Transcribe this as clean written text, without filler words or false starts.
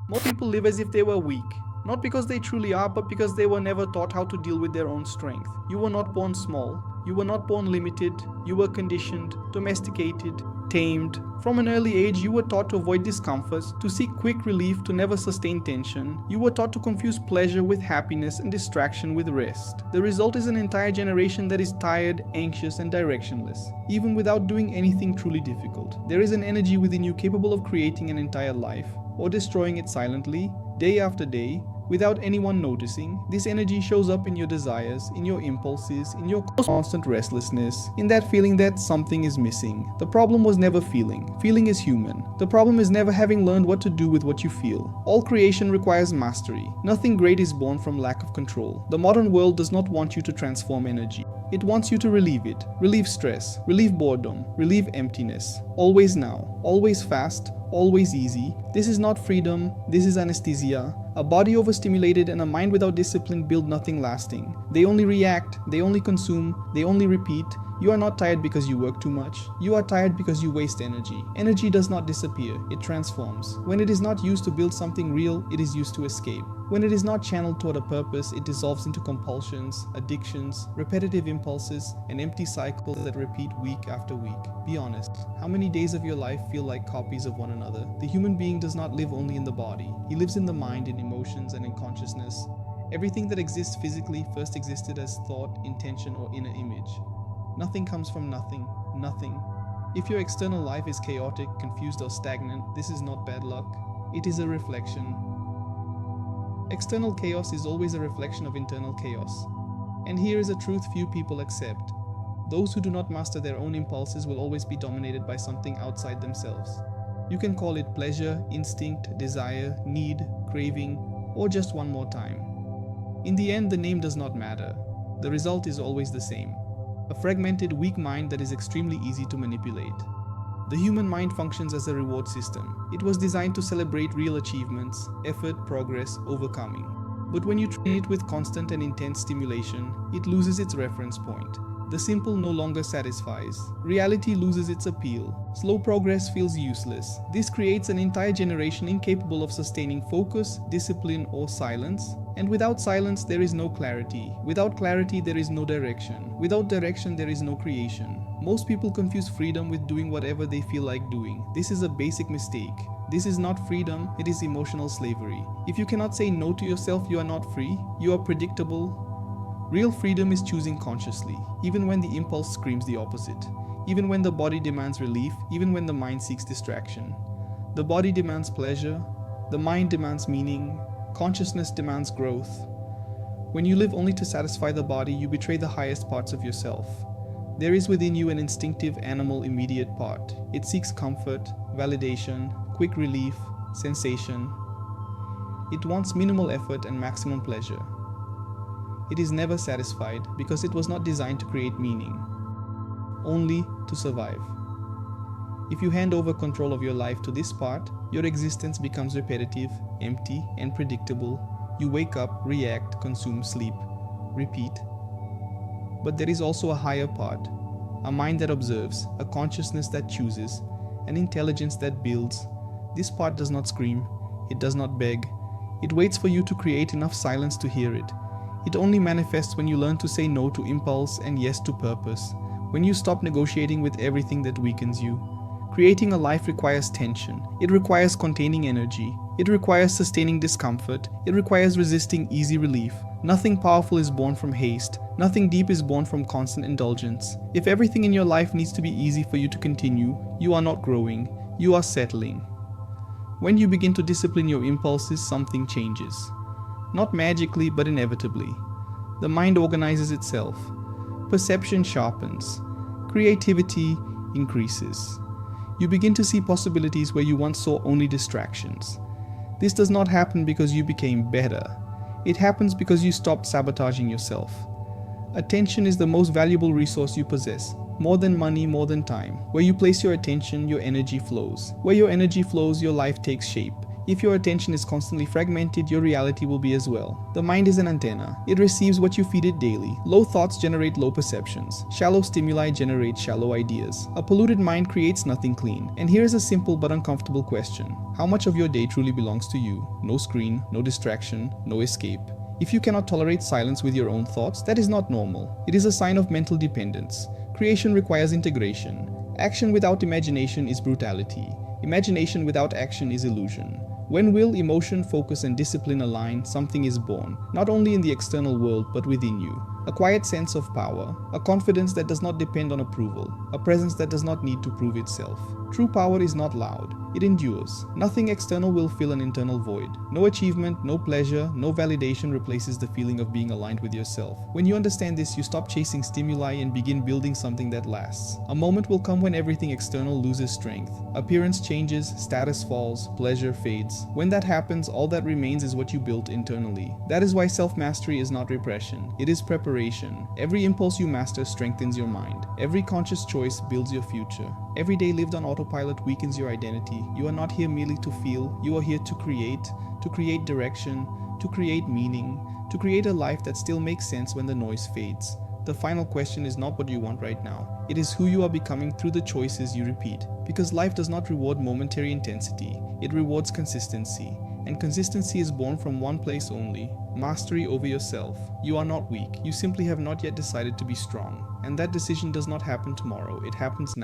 More people live as if they were weak, not because they truly are, but because they were never taught how to deal with their own strength. You were not born small, you were not born limited, you were conditioned, domesticated, tamed. From an early age, you were taught to avoid discomfort, to seek quick relief, to never sustain tension. You were taught to confuse pleasure with happiness and distraction with rest. The result is an entire generation that is tired, anxious, and directionless, even without doing anything truly difficult. There is an energy within you capable of creating an entire life, or destroying it silently, day after day, without anyone noticing. This energy shows up in your desires, in your impulses, in your constant restlessness, in that feeling that something is missing. The problem was never feeling. Feeling is human. The problem is never having learned what to do with what you feel. All creation requires mastery. Nothing great is born from lack of control. The modern world does not want you to transform energy. It wants you to relieve it. Relieve stress, relieve boredom, relieve emptiness. Always now, always fast, always easy. This is not freedom, this is anesthesia. A body overstimulated and a mind without discipline build nothing lasting. They only react, they only consume, they only repeat. You are not tired because you work too much. You are tired because you waste energy. Energy does not disappear, it transforms. When it is not used to build something real, it is used to escape. When it is not channeled toward a purpose, it dissolves into compulsions, addictions, repetitive impulses, and empty cycles that repeat week after week. Be honest, how many days of your life feel like copies of one another? The human being does not live only in the body. He lives in the mind, in emotions, and in consciousness. Everything that exists physically first existed as thought, intention, or inner image. Nothing comes from nothing, nothing. If your external life is chaotic, confused, or stagnant, this is not bad luck. It is a reflection. External chaos is always a reflection of internal chaos. And here is a truth few people accept. Those who do not master their own impulses will always be dominated by something outside themselves. You can call it pleasure, instinct, desire, need, craving, or just one more time. In the end, the name does not matter. The result is always the same. A fragmented, weak mind that is extremely easy to manipulate. The human mind functions as a reward system. It was designed to celebrate real achievements, effort, progress, overcoming. But when you train it with constant and intense stimulation, it loses its reference point. The simple no longer satisfies. Reality loses its appeal. Slow progress feels useless. This creates an entire generation incapable of sustaining focus, discipline, or silence. And without silence, there is no clarity. Without clarity, there is no direction. Without direction, there is no creation. Most people confuse freedom with doing whatever they feel like doing. This is a basic mistake. This is not freedom, it is emotional slavery. If you cannot say no to yourself, you are not free. You are predictable. Real freedom is choosing consciously, even when the impulse screams the opposite. Even when the body demands relief, even when the mind seeks distraction. The body demands pleasure, the mind demands meaning, consciousness demands growth. When you live only to satisfy the body, you betray the highest parts of yourself. There is within you an instinctive animal immediate part. It seeks comfort, validation, quick relief, sensation. It wants minimal effort and maximum pleasure. It is never satisfied because it was not designed to create meaning, only to survive. If you hand over control of your life to this part, your existence becomes repetitive, empty, and predictable. You wake up, react, consume, sleep, repeat. But there is also a higher part, a mind that observes, a consciousness that chooses, an intelligence that builds. This part does not scream, it does not beg. It waits for you to create enough silence to hear it. It only manifests when you learn to say no to impulse and yes to purpose, when you stop negotiating with everything that weakens you. Creating a life requires tension. It requires containing energy. It requires sustaining discomfort. It requires resisting easy relief. Nothing powerful is born from haste. Nothing deep is born from constant indulgence. If everything in your life needs to be easy for you to continue, you are not growing. You are settling. When you begin to discipline your impulses, something changes. Not magically, but inevitably. The mind organizes itself. Perception sharpens. Creativity increases. You begin to see possibilities where you once saw only distractions. This does not happen because you became better. It happens because you stopped sabotaging yourself. Attention is the most valuable resource you possess. More than money, more than time. Where you place your attention, your energy flows. Where your energy flows, your life takes shape. If your attention is constantly fragmented, your reality will be as well. The mind is an antenna. It receives what you feed it daily. Low thoughts generate low perceptions. Shallow stimuli generate shallow ideas. A polluted mind creates nothing clean. And here is a simple but uncomfortable question. How much of your day truly belongs to you? No screen, no distraction, no escape. If you cannot tolerate silence with your own thoughts, that is not normal. It is a sign of mental dependence. Creation requires integration. Action without imagination is brutality. Imagination without action is illusion. When will, emotion, focus, and discipline align, something is born, not only in the external world but within you. A quiet sense of power, a confidence that does not depend on approval, a presence that does not need to prove itself. True power is not loud, it endures. Nothing external will fill an internal void. No achievement, no pleasure, no validation replaces the feeling of being aligned with yourself. When you understand this, you stop chasing stimuli and begin building something that lasts. A moment will come when everything external loses strength. Appearance changes, status falls, pleasure fades. When that happens, all that remains is what you built internally. That is why self-mastery is not repression, it is preparation. Every impulse you master strengthens your mind. Every conscious choice builds your future. Every day lived on autopilot weakens your identity. You are not here merely to feel, you are here to create direction, to create meaning, to create a life that still makes sense when the noise fades. The final question is not what you want right now. It is who you are becoming through the choices you repeat. Because life does not reward momentary intensity, it rewards consistency. And consistency is born from one place only: mastery over yourself. You are not weak, you simply have not yet decided to be strong. And that decision does not happen tomorrow, it happens now.